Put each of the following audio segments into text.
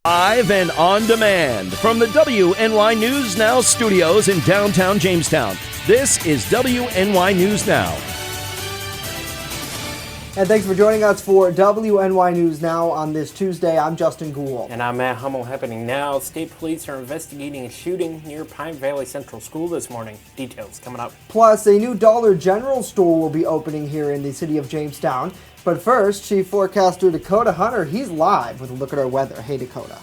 Live and on demand from the WNY News Now studios in downtown Jamestown. This is WNY News Now. And thanks for joining us for WNY News Now on this Tuesday. I'm Justin Gould. And I'm Matt Hummel. Happening now, state police are investigating a shooting near Pine Valley Central School this morning. Details coming up. Plus, a new Dollar General store will be opening here in the city of Jamestown. But first, Chief Forecaster Dakota Hunter, he's live with a look at our weather. Hey, Dakota.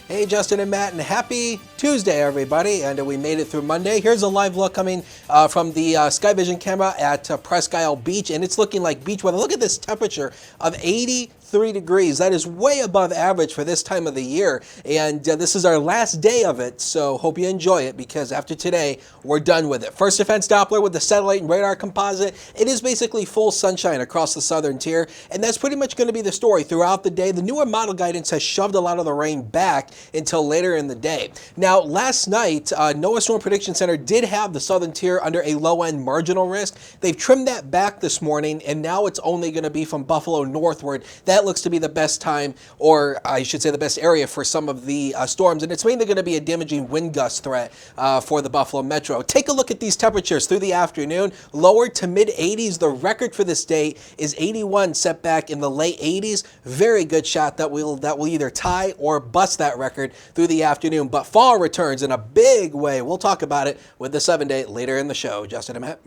Hey, Justin and Matt, and happy Tuesday, everybody. And we made it through Monday. Here's a live look coming from the Sky Vision camera at Presque Isle Beach, and it's looking like beach weather. Look at this temperature of 83 degrees. That is way above average for this time of the year, and this is our last day of it, so hope you enjoy it, because after today, we're done with it. First Defense Doppler with the satellite and radar composite. It is basically full sunshine across the southern tier, and that's pretty much going to be the story throughout the day. The newer model guidance has shoved a lot of the rain back until later in the day. Now, last night, NOAA Storm Prediction Center did have the southern tier under a low-end marginal risk. They've trimmed that back this morning, and now it's only going to be from Buffalo northward. That looks to be the best time, or I should say the best area for some of the storms, and it's mainly going to be a damaging wind gust threat for the Buffalo Metro. Take a look at these temperatures through the afternoon. Lower to mid-80s. The record for this day is 81, set back in the late 80s. Very good shot that will either tie or bust that record through the afternoon. But fall returns in a big way. We'll talk about it with the 7-day later in the show. Justin and Matt.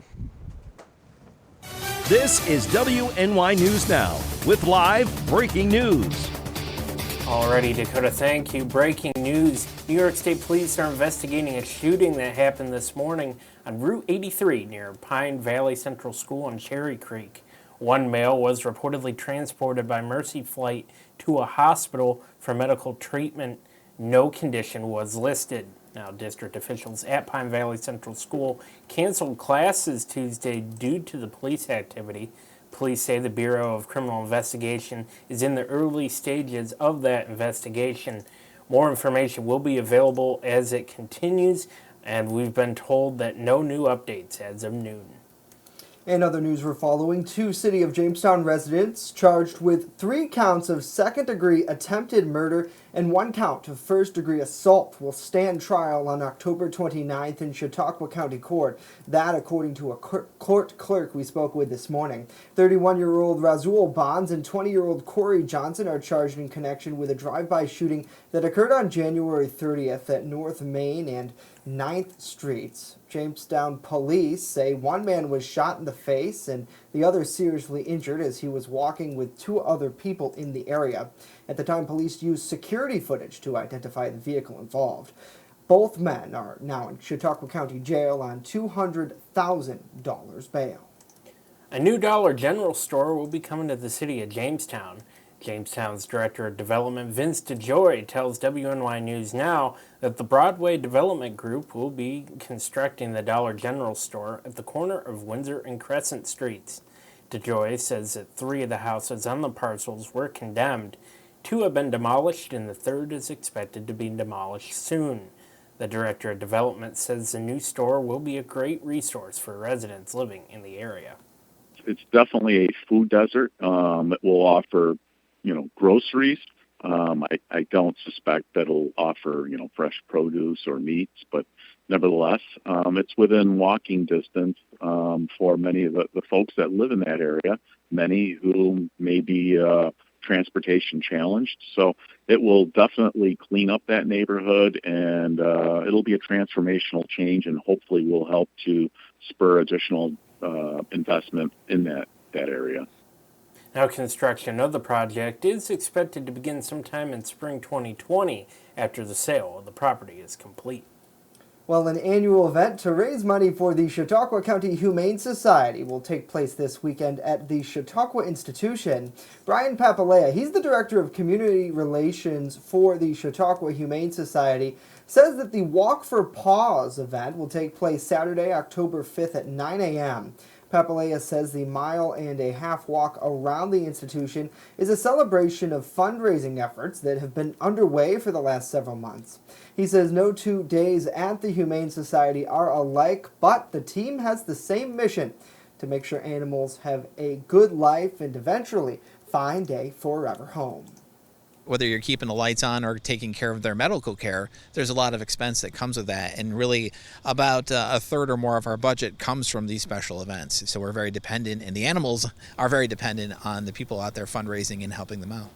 This is WNY News Now with live breaking news. Alrighty, Dakota, thank you. Breaking news. New York State Police are investigating a shooting that happened this morning on Route 83 near Pine Valley Central School on Cherry Creek. One male was reportedly transported by Mercy Flight to a hospital for medical treatment. No condition was listed. Now, district officials at Pine Valley Central School canceled classes Tuesday due to the police activity. Police say the Bureau of Criminal Investigation is in the early stages of that investigation. More information will be available as it continues, and we've been told that no new updates as of noon. In other news we're following, 2 City of Jamestown residents charged with 3 counts of second-degree attempted murder and 1 count of first-degree assault will stand trial on October 29th in Chautauqua County Court. That, according to a court clerk we spoke with this morning. 31-year-old Razul Bonds and 20-year-old Corey Johnson are charged in connection with a drive-by shooting that occurred on January 30th at North Main and 9th Streets. Jamestown police say one man was shot in the face and the other seriously injured as he was walking with 2 other people in the area. At the time, police used security footage to identify the vehicle involved. Both men are now in Chautauqua County Jail on $200,000 bail. A new Dollar General store will be coming to the city of Jamestown. Jamestown's Director of Development, Vince DeJoy, tells WNY News Now that the Broadway Development Group will be constructing the Dollar General store at the corner of Windsor and Crescent Streets. DeJoy says that 3 of the houses on the parcels were condemned. 2 have been demolished, and the 3rd is expected to be demolished soon. The Director of Development says the new store will be a great resource for residents living in the area. It's definitely a food desert. It will offer groceries. I don't suspect that it'll offer, fresh produce or meats, but nevertheless, it's within walking distance for many of the folks that live in that area, many who may be transportation challenged. So it will definitely clean up that neighborhood, and it'll be a transformational change, and hopefully will help to spur additional investment in that area. Now, construction of the project is expected to begin sometime in spring 2020 after the sale of the property is complete. Well, an annual event to raise money for the Chautauqua County Humane Society will take place this weekend at the Chautauqua Institution. Brian Papalea, he's the Director of Community Relations for the Chautauqua Humane Society, says that the Walk for Paws event will take place Saturday, October 5th at 9 a.m. Papalea says the 1.5 mile walk around the institution is a celebration of fundraising efforts that have been underway for the last several months. He says no 2 days at the Humane Society are alike, but the team has the same mission to make sure animals have a good life and eventually find a forever home. whether you're keeping the lights on or taking care of their medical care, there's a lot of expense that comes with that. And really about a third or more of our budget comes from these special events. So we're very dependent, and the animals are very dependent on the people out there fundraising and helping them out.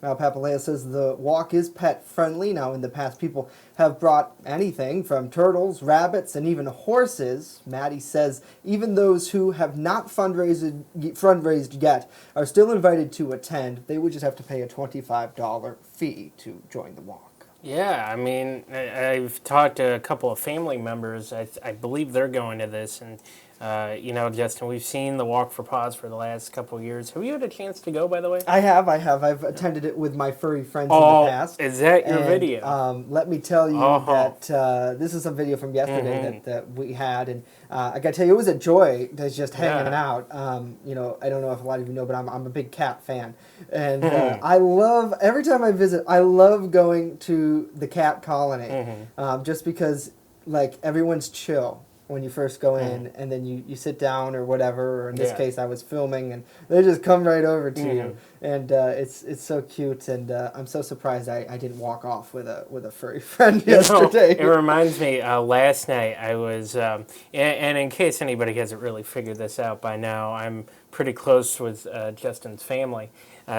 Now, Papalea says the walk is pet friendly. Now, in the past, people have brought anything from turtles, rabbits, and even horses. Maddie says even those who have not fundraised yet are still invited to attend. They would just have to pay a $25 fee to join the walk. Yeah, I mean, I've talked to a couple of family members. I believe they're going to this, and Justin, we've seen the Walk for Paws for the last couple of years. Have you had a chance to go, by the way? I have. I've attended it with my furry friends in the past. Is that your video? Let me tell you that this is a video from yesterday that we had, and I got to tell you, it was a joy that's just hanging out. I don't know if a lot of you know, but I'm a big cat fan, and I love, every time I visit, I love going to the cat colony, just because, like, everyone's chill when you first go in, and then you sit down or whatever, or in this case I was filming, and they just come right over to you, and it's so cute, and I'm so surprised I didn't walk off with a furry friend yesterday. It reminds me, last night I was, and in case anybody hasn't really figured this out by now, I'm pretty close with Justin's family,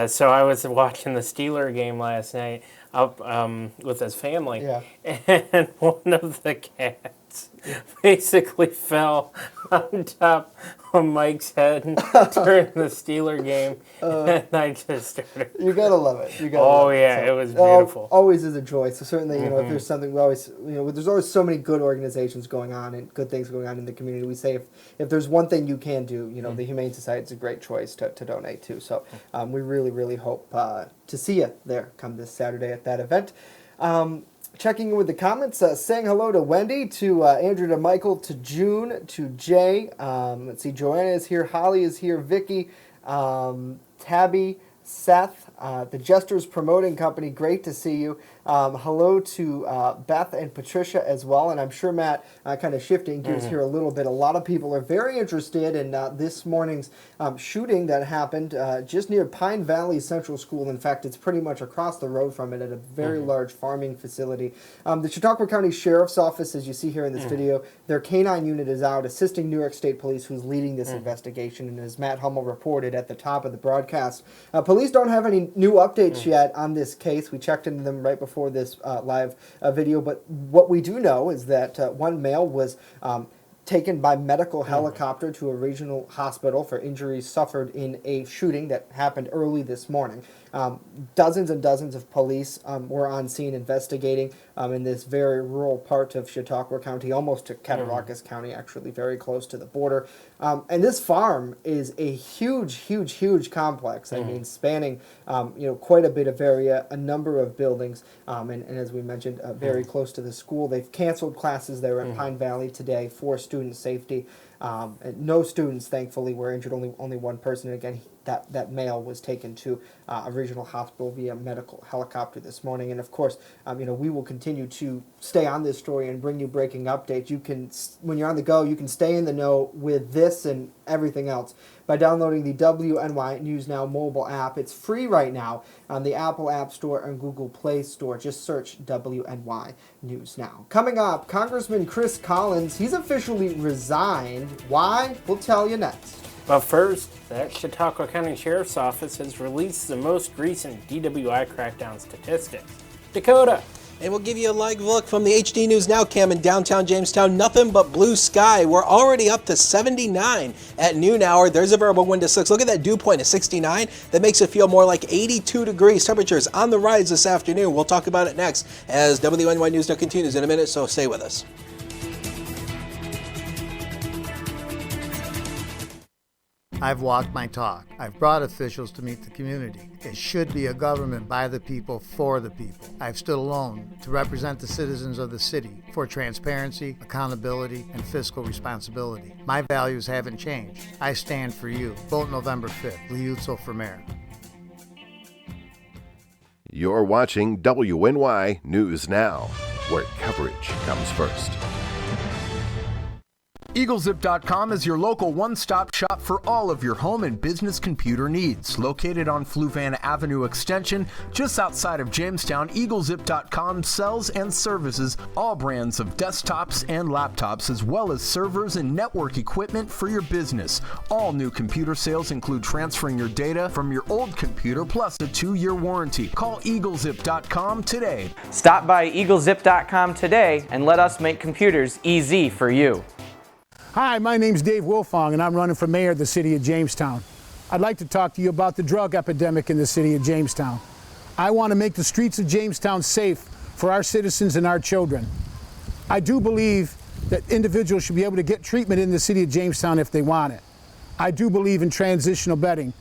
so I was watching the Steeler game last night up with his family, and one of the cats basically fell on top of Mike's head during the Steeler game, and I just started. You gotta love it. You gotta love it. It was beautiful. Always is a joy. So certainly, if there's something, we always, there's always so many good organizations going on and good things going on in the community. We say if there's one thing you can do, the Humane Society is a great choice to donate to. So we really, really hope to see you there come this Saturday at that event. Checking in with the comments, saying hello to Wendy, to Andrew, to Michael, to June, to Jay. Let's see, Joanna is here, Holly is here, Vicky, Tabby, Seth, the Jesters Promoting Company, great to see you. Hello to Beth and Patricia as well, and I'm sure, Matt, kind of shifting gears here a little bit, a lot of people are very interested in this morning's shooting that happened just near Pine Valley Central School. In fact, it's pretty much across the road from it at a very large farming facility. The Chautauqua County Sheriff's Office, as you see here in this video, their canine unit is out assisting New York State Police, who's leading this investigation, and as Matt Hummel reported at the top of the broadcast, police don't have any new updates yet on this case. We checked into them right before this live video, but what we do know is that one male was taken by medical helicopter to a regional hospital for injuries suffered in a shooting that happened early this morning. Dozens and dozens of police were on scene investigating in this very rural part of Chautauqua County, almost to Cattaraugus County, actually very close to the border. And this farm is a huge, huge, huge complex. I mean, spanning quite a bit of area, a number of buildings, and as we mentioned, very close to the school. They've canceled classes there at Pine Valley today for student safety. And no students, thankfully, were injured. Only one person. And again, that male was taken to a regional hospital via medical helicopter this morning. And of course, we will continue to stay on this story and bring you breaking updates. You can, when you're on the go, you can stay in the know with this and everything else by downloading the WNY News Now mobile app. It's free right now on the Apple App Store and Google Play Store. Just search WNY News Now. Coming up, Congressman Chris Collins, he's officially resigned. Why? We'll tell you next. But first, that Chautauqua County Sheriff's Office has released the most recent DWI crackdown statistics. Dakota. And we'll give you a live look from the HD News Now cam in downtown Jamestown. Nothing but blue sky. We're already up to 79 at noon hour. There's a variable wind to 6. Look at that dew point of 69. That makes it feel more like 82 degrees. Temperatures on the rise this afternoon. We'll talk about it next as WNY News Now continues in a minute, so stay with us. I've walked my talk. I've brought officials to meet the community. It should be a government by the people, for the people. I've stood alone to represent the citizens of the city for transparency, accountability, and fiscal responsibility. My values haven't changed. I stand for you. Vote November 5th. Liuzzo for mayor. You're watching WNY News Now, where coverage comes first. EagleZip.com is your local one-stop shop for all of your home and business computer needs. Located on Fluvan Avenue Extension, just outside of Jamestown, EagleZip.com sells and services all brands of desktops and laptops, as well as servers and network equipment for your business. All new computer sales include transferring your data from your old computer plus a 2-year warranty. Call EagleZip.com today. Stop by EagleZip.com today and let us make computers easy for you. Hi, my name's Dave Wilfong, and I'm running for mayor of the city of Jamestown. I'd like to talk to you about the drug epidemic in the city of Jamestown. I want to make the streets of Jamestown safe for our citizens and our children. I do believe that individuals should be able to get treatment in the city of Jamestown if they want it. I do believe in transitional bedding,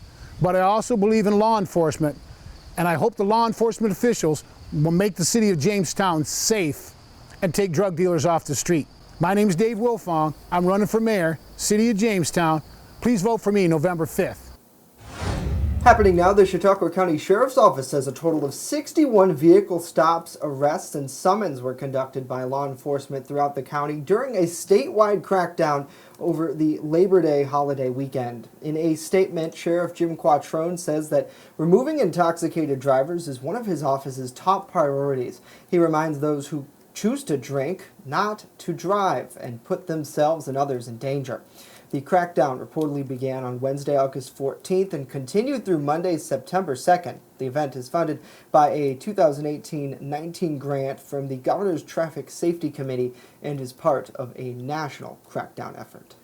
but I also believe in law enforcement, and I hope the law enforcement officials will make the city of Jamestown safe and take drug dealers off the street. My name is Dave Wilfong. I'm running for mayor, City of Jamestown. Please vote for me November 5th. Happening now, the Chautauqua County Sheriff's Office says a total of 61 vehicle stops, arrests, and summons were conducted by law enforcement throughout the county during a statewide crackdown over the Labor Day holiday weekend. In a statement, Sheriff Jim Quattrone says that removing intoxicated drivers is one of his office's top priorities. He reminds those who choose to drink not to drive and put themselves and others in danger. The crackdown reportedly began on Wednesday, August 14th and continued through Monday, September 2nd. The event is funded by a 2018-19 grant from the Governor's Traffic Safety Committee and is part of a national crackdown effort.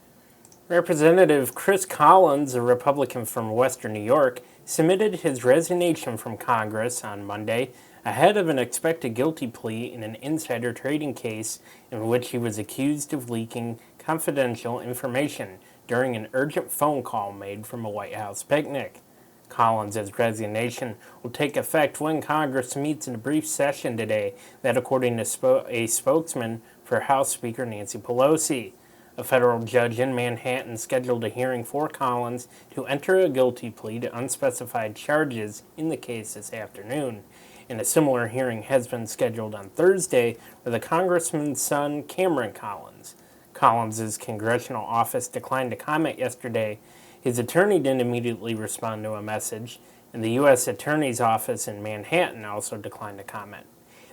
Representative Chris Collins, a Republican from Western New York, submitted his resignation from Congress on Monday ahead of an expected guilty plea in an insider trading case in which he was accused of leaking confidential information during an urgent phone call made from a White House picnic. Collins' resignation will take effect when Congress meets in a brief session today, that according to a spokesman for House Speaker Nancy Pelosi. A federal judge in Manhattan scheduled a hearing for Collins to enter a guilty plea to unspecified charges in the case this afternoon. And a similar hearing has been scheduled on Thursday for the congressman's son, Cameron Collins. Collins' congressional office declined to comment yesterday. His attorney didn't immediately respond to a message, and the U.S. Attorney's Office in Manhattan also declined to comment.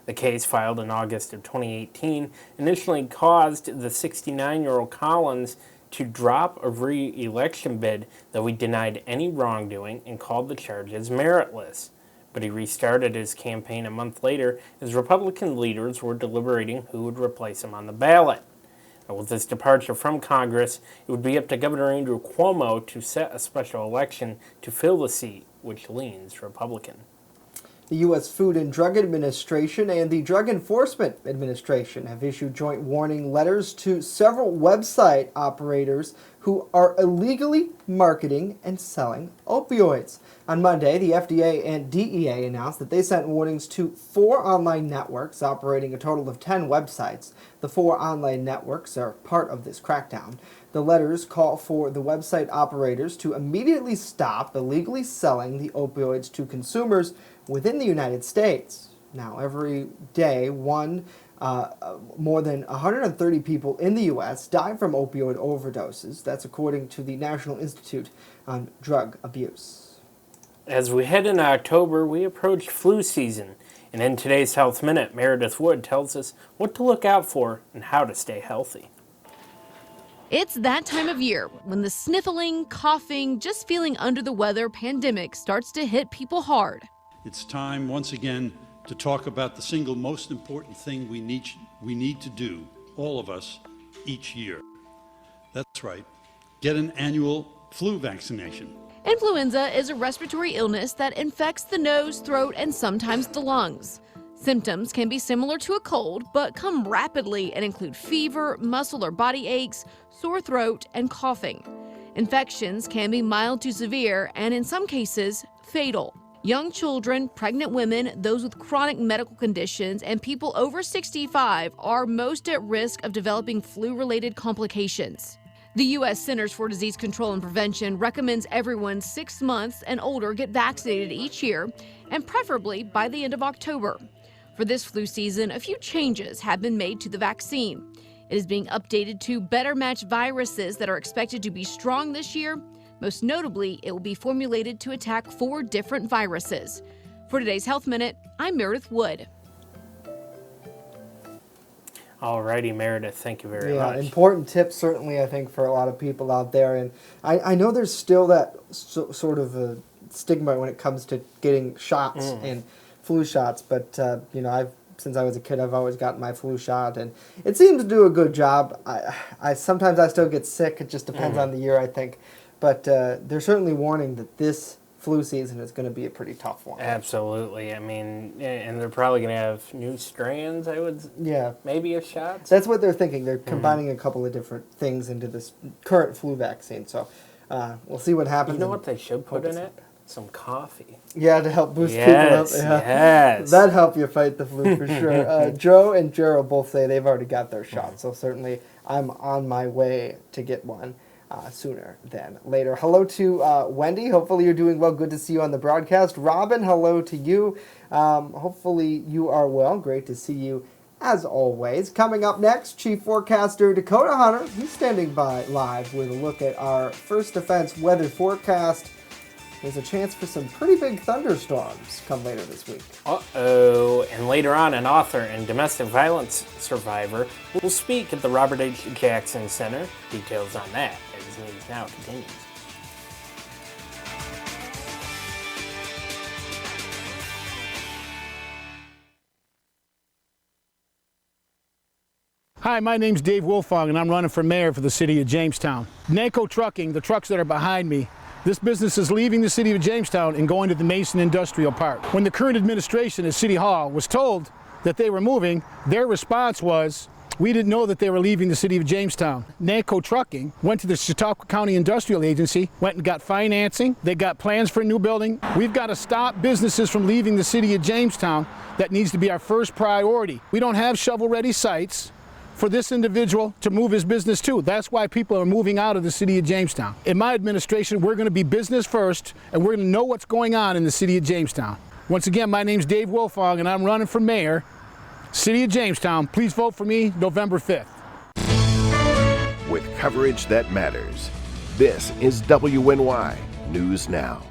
The case, filed in August of 2018, initially caused the 69-year-old Collins to drop a re-election bid, though he denied any wrongdoing and called the charges meritless. But he restarted his campaign a month later as Republican leaders were deliberating who would replace him on the ballot. And with this departure from Congress, it would be up to Governor Andrew Cuomo to set a special election to fill the seat, which leans Republican. The U.S. Food and Drug Administration and the Drug Enforcement Administration have issued joint warning letters to several website operators who are illegally marketing and selling opioids. On Monday, the FDA and DEA announced that they sent warnings to 4 online networks operating a total of 10 websites. The 4 online networks are part of this crackdown. The letters call for the website operators to immediately stop illegally selling the opioids to consumers within the United States. Now, every day, more than 130 people in the U.S. die from opioid overdoses. That's according to the National Institute on Drug Abuse. As we head into October, we approach flu season. And in today's Health Minute, Meredith Wood tells us what to look out for and how to stay healthy. It's that time of year when the sniffling, coughing, just feeling under the weather pandemic starts to hit people hard. It's time once again to talk about the single most important thing we need to do, all of us, each year. That's right, get an annual flu vaccination. Influenza is a respiratory illness that infects the nose, throat, and sometimes the lungs. Symptoms can be similar to a cold, but come rapidly and include fever, muscle or body aches, sore throat, and coughing. Infections can be mild to severe and, in some cases, fatal. Young children, pregnant women, those with chronic medical conditions, and people over 65 are most at risk of developing flu-related complications. The U.S. Centers for Disease Control and Prevention recommends everyone 6 months and older get vaccinated each year, and preferably by the end of October. For this flu season, a few changes have been made to the vaccine. It is being updated to better match viruses that are expected to be strong this year. Most notably, it will be formulated to attack 4 different viruses. For today's Health Minute, I'm Meredith Wood. Alrighty, Meredith, thank you very much. Yeah, important tips certainly, I think, for a lot of people out there. And I know there's still that sort of a stigma when it comes to getting shots and flu shots, but since I was a kid, I've always gotten my flu shot, and it seems to do a good job. I sometimes I still get sick. It just depends on the year, I think. But they're certainly warning that this flu season is going to be a pretty tough one. Absolutely. I mean, and they're probably going to have new strands, maybe of shots. That's what they're thinking. They're combining a couple of different things into this current flu vaccine. So we'll see what happens. You know what they should put in it? Some coffee. Yeah, to help boost people up. Yeah. Yes. That'd help you fight the flu for sure. Joe and Gerald both say they've already got their shot, so certainly I'm on my way to get one sooner than later. Hello to Wendy. Hopefully you're doing well. Good to see you on the broadcast. Robin, hello to you. Hopefully you are well. Great to see you as always. Coming up next, Chief Forecaster Dakota Hunter. He's standing by live with a look at our First Defense weather forecast. There's a chance for some pretty big thunderstorms come later this week. Uh-oh. And later on, an author and domestic violence survivor will speak at the Robert H. Jackson Center. Details on that as News Now continues. Hi, my name's Dave Wolfong, and I'm running for mayor for the city of Jamestown. NACO Trucking, the trucks that are behind me, this business is leaving the city of Jamestown and going to the Mason Industrial Park. When the current administration at City Hall was told that they were moving, their response was, we didn't know that they were leaving the city of Jamestown. NACO Trucking went to the Chautauqua County Industrial Agency, went and got financing. They got plans for a new building. We've got to stop businesses from leaving the city of Jamestown. That needs to be our first priority. We don't have shovel-ready sites for this individual to move his business to. That's why people are moving out of the city of Jamestown. In my administration, we're going to be business first, and we're going to know what's going on in the city of Jamestown. Once again, my name's Dave Wolfong, and I'm running for mayor, city of Jamestown. Please vote for me November 5th. With coverage that matters, this is WNY News Now.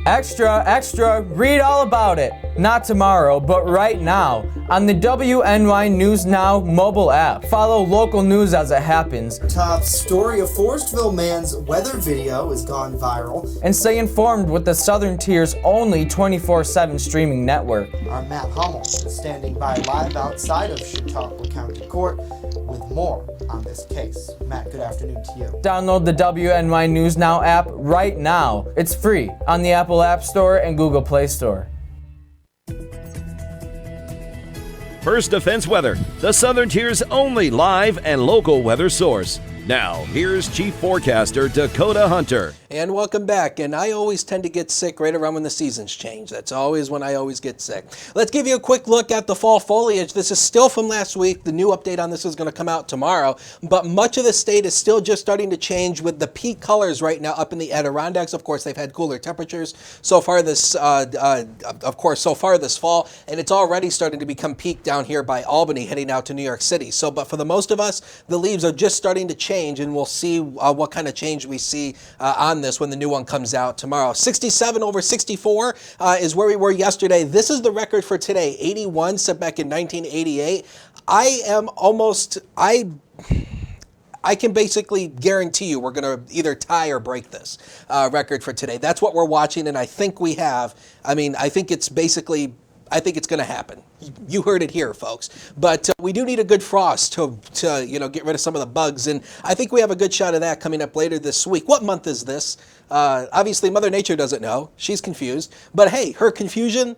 Extra, extra, read all about it. Not tomorrow, but right now on the WNY News Now mobile app. Follow local news as it happens. Top story, a Forestville man's weather video has gone viral. And stay informed with the Southern Tier's only 24/7 streaming network. Our Matt Hummel is standing by live outside of Chautauqua County Court with more on this case. Matt, good afternoon to you. Download the WNY News Now app right now. It's free on the Apple App Store and Google Play Store. First Defense Weather, the Southern Tier's only live and local weather source. Now, here's Chief Forecaster Dakota Hunter. And welcome back. And I always tend to get sick right around when the seasons change. That's always when I always get sick. Let's give you a quick look at the fall foliage. This is still from last week. The new update on this is going to come out tomorrow. But much of the state is still just starting to change with the peak colors right now up in the Adirondacks. Of course, they've had cooler temperatures so far this fall. And it's already starting to become peak down here by Albany, heading out to New York City. But for the most of us, the leaves are just starting to change, and we'll see what kind of change we see on this when the new one comes out tomorrow. 67 over 64 is where we were yesterday. This is the record for today. 81 set back in 1988. I can basically guarantee you we're going to either tie or break this record for today. That's what we're watching, and I think we have. I think it's going to happen. You heard it here, folks. But we do need a good frost to get rid of some of the bugs, and I think we have a good shot of that coming up later this week. What month is this? Obviously, Mother Nature doesn't know. She's confused. But hey, her confusion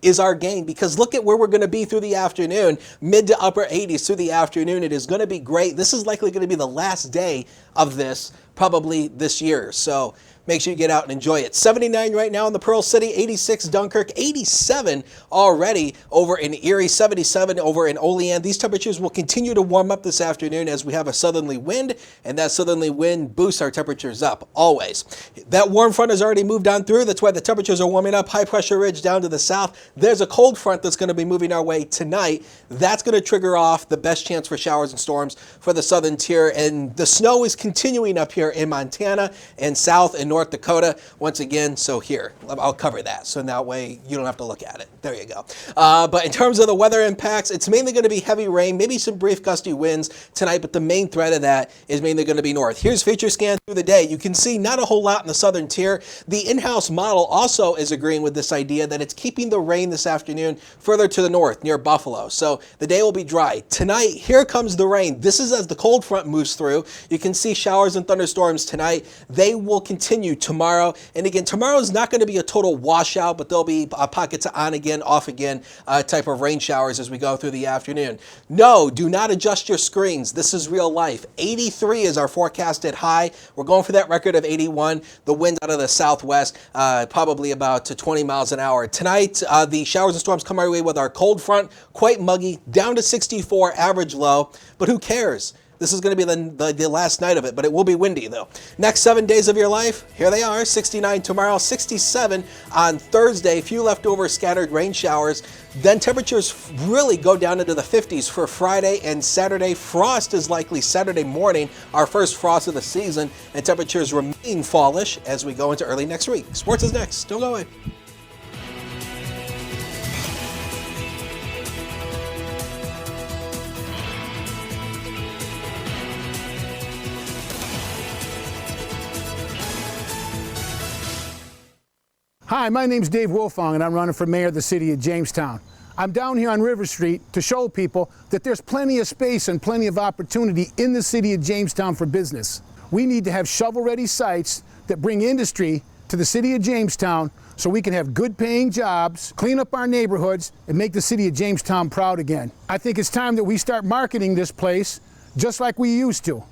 is our gain, because look at where we're going to be through the afternoon. Mid to upper 80s through the afternoon. It is going to be great. This is likely going to be the last day of this, probably this year. So make sure you get out and enjoy it. 79 right now in the Pearl City, 86 Dunkirk, 87 already over in Erie, 77 over in Olean. These temperatures will continue to warm up this afternoon as we have a southerly wind, and that southerly wind boosts our temperatures up always. That warm front has already moved on through. That's why the temperatures are warming up. High pressure ridge down to the south. There's a cold front that's going to be moving our way tonight. That's going to trigger off the best chance for showers and storms for the southern tier, and the snow is continuing up here in Montana and South and North Dakota once again. So here, I'll cover that so that way you don't have to look at it. There you go. But in terms of the weather impacts, it's mainly going to be heavy rain, maybe some brief gusty winds tonight, but the main threat of that is mainly going to be north. Here's feature scan through the day. You can see not a whole lot in the southern tier. The in-house model also is agreeing with this idea that it's keeping the rain this afternoon further to the north near Buffalo. So the day will be dry. Tonight, here comes the rain. This is as the cold front moves through. You can see showers and thunderstorms tonight. They will continue tomorrow. And again, tomorrow is not going to be a total washout, but there'll be pockets of on again, off again type of rain showers as we go through the afternoon. No, do not adjust your screens. This is real life. 83 is our forecasted high. We're going for that record of 81. The wind out of the southwest, probably about 20 miles an hour. Tonight, the showers and storms come our way with our cold front, quite muggy, down to 64 average low. But who cares? This is going to be the last night of it, but it will be windy, though. Next 7 days of your life, here they are. 69 tomorrow, 67 on Thursday. Few leftover scattered rain showers. Then temperatures really go down into the 50s for Friday and Saturday. Frost is likely Saturday morning, our first frost of the season, and temperatures remain fallish as we go into early next week. Sports is next. Don't go away. Hi, my name's Dave Wolfong, and I'm running for mayor of the city of Jamestown. I'm down here on River Street to show people that there's plenty of space and plenty of opportunity in the city of Jamestown for business. We need to have shovel-ready sites that bring industry to the city of Jamestown so we can have good-paying jobs, clean up our neighborhoods, and make the city of Jamestown proud again. I think it's time that we start marketing this place just like we used to.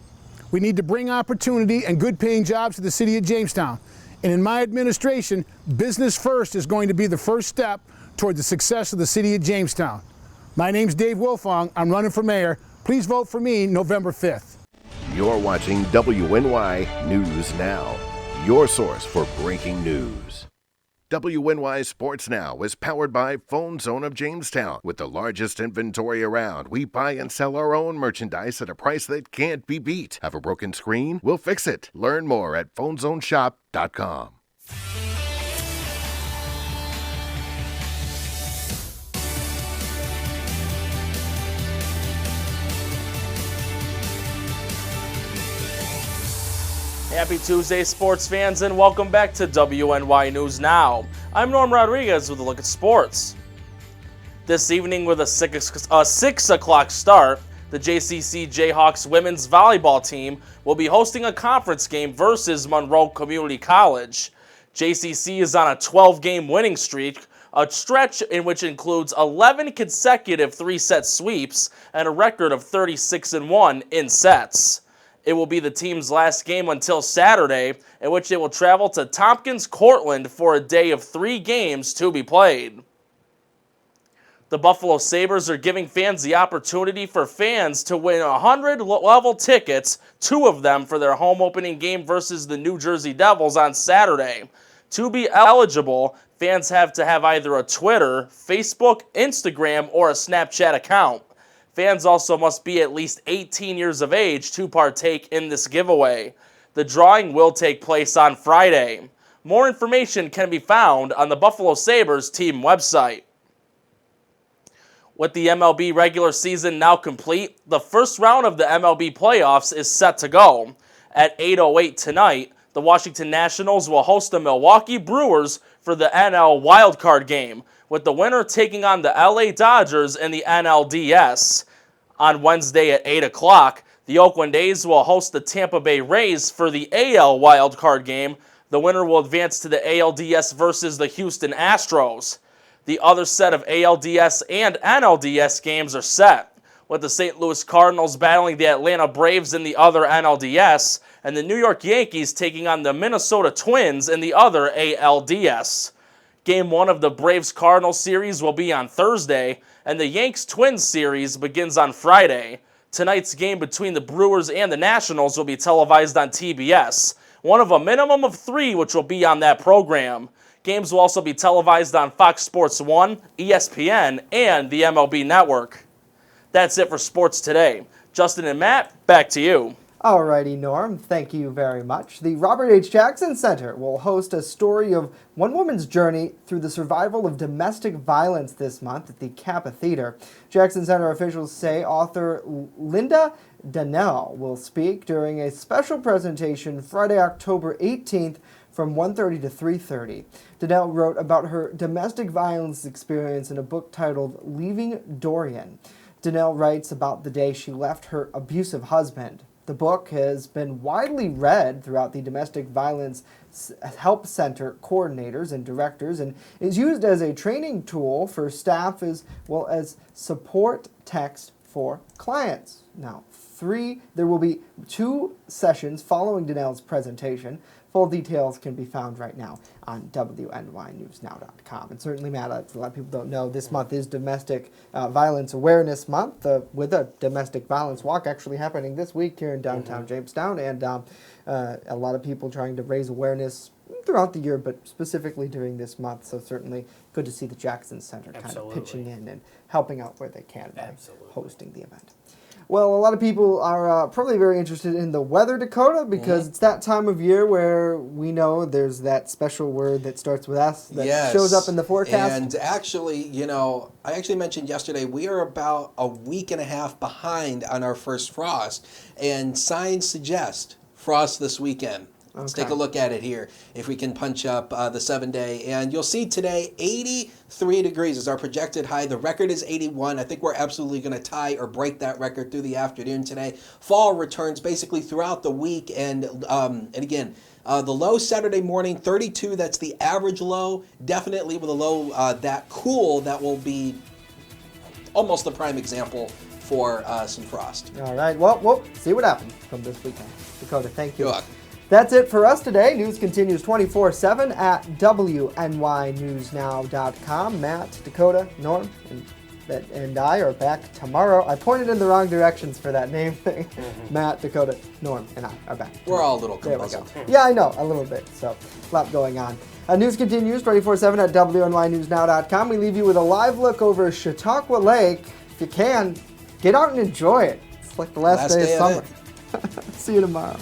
We need to bring opportunity and good-paying jobs to the city of Jamestown. And in my administration, business first is going to be the first step toward the success of the city of Jamestown. My name's Dave Wolfong. I'm running for mayor. Please vote for me November 5th. You're watching WNY News Now, your source for breaking news. WNY Sports Now is powered by Phone Zone of Jamestown. With the largest inventory around, we buy and sell our own merchandise at a price that can't be beat. Have a broken screen? We'll fix it. Learn more at phonezoneshop.com. Happy Tuesday, sports fans, and welcome back to WNY News Now. I'm Norm Rodriguez with a look at sports. This evening with a 6 o'clock start, the JCC Jayhawks women's volleyball team will be hosting a conference game versus Monroe Community College. JCC is on a 12-game winning streak, a stretch in which includes 11 consecutive 3-set sweeps and a record of 36-1 in sets. It will be the team's last game until Saturday, in which they will travel to Tompkins Cortland for a day of 3 games to be played. The Buffalo Sabres are giving fans the opportunity for fans to win 100 level tickets, 2 of them for their home opening game versus the New Jersey Devils on Saturday. To be eligible, fans have to have either a Twitter, Facebook, Instagram, or a Snapchat account. Fans also must be at least 18 years of age to partake in this giveaway. The drawing will take place on Friday. More information can be found on the Buffalo Sabres team website. With the MLB regular season now complete, the first round of the MLB playoffs is set to go. At 8:08 tonight, the Washington Nationals will host the Milwaukee Brewers for the NL wildcard game, with the winner taking on the LA Dodgers in the NLDS. On Wednesday at 8 o'clock, the Oakland A's will host the Tampa Bay Rays for the AL wildcard game. The winner will advance to the ALDS versus the Houston Astros. The other set of ALDS and NLDS games are set, with the St. Louis Cardinals battling the Atlanta Braves in the other NLDS, and the New York Yankees taking on the Minnesota Twins in the other ALDS. Game 1 of the Braves-Cardinals series will be on Thursday, and the Yanks-Twins series begins on Friday. Tonight's game between the Brewers and the Nationals will be televised on TBS, one of a minimum of 3 which will be on that program. Games will also be televised on Fox Sports 1, ESPN, and the MLB Network. That's it for sports today. Justin and Matt, back to you. Alrighty, Norm, thank you very much. The Robert H. Jackson Center will host a story of one woman's journey through the survival of domestic violence this month at the Kappa Theater. Jackson Center officials say author Linda Donnell will speak during a special presentation Friday, October 18th from 1:30 to 3:30. Donnell wrote about her domestic violence experience in a book titled Leaving Dorian. Donnell writes about the day she left her abusive husband. The book has been widely read throughout the Domestic Violence Help Center coordinators and directors and is used as a training tool for staff as well as support text for clients. Now, there will be 2 sessions following Donnell's presentation. Full details can be found right now on WNYNewsNow.com. And certainly, Matt, a lot of people don't know, this month is Domestic Violence Awareness Month, with a domestic violence walk actually happening this week here in downtown Jamestown, and a lot of people trying to raise awareness throughout the year, but specifically during this month. So certainly good to see the Jackson Center kind of pitching in and helping out where they can by hosting the event. Well, a lot of people are probably very interested in the weather, Dakota, because it's that time of year where we know there's that special word that starts with S that shows up in the forecast. And actually, I actually mentioned yesterday we are about a week and a half behind on our first frost, and signs suggest frost this weekend. Let's take a look at it here. If we can punch up the 7-day. And you'll see today 83 degrees is our projected high. The record is 81. I think we're absolutely going to tie or break that record through the afternoon today. Fall returns basically throughout the week. And again, the low Saturday morning, 32. That's the average low. Definitely with a low that cool, that will be almost the prime example for some frost. All right. Well, we'll see what happens from this weekend. Dakota, thank you. You're welcome. That's it for us today. News continues 24/7 at WNYNewsNow.com. Matt, Dakota, Norm, and I are back tomorrow. I pointed in the wrong directions for that name thing. Matt, Dakota, Norm, and I are back. We're all a little There we go. confuzzled. Yeah, I know, a little bit. So, a lot going on. News continues 24/7 at WNYNewsNow.com. We leave you with a live look over Chautauqua Lake. If you can, get out and enjoy it. It's like the last day of summer. See you tomorrow.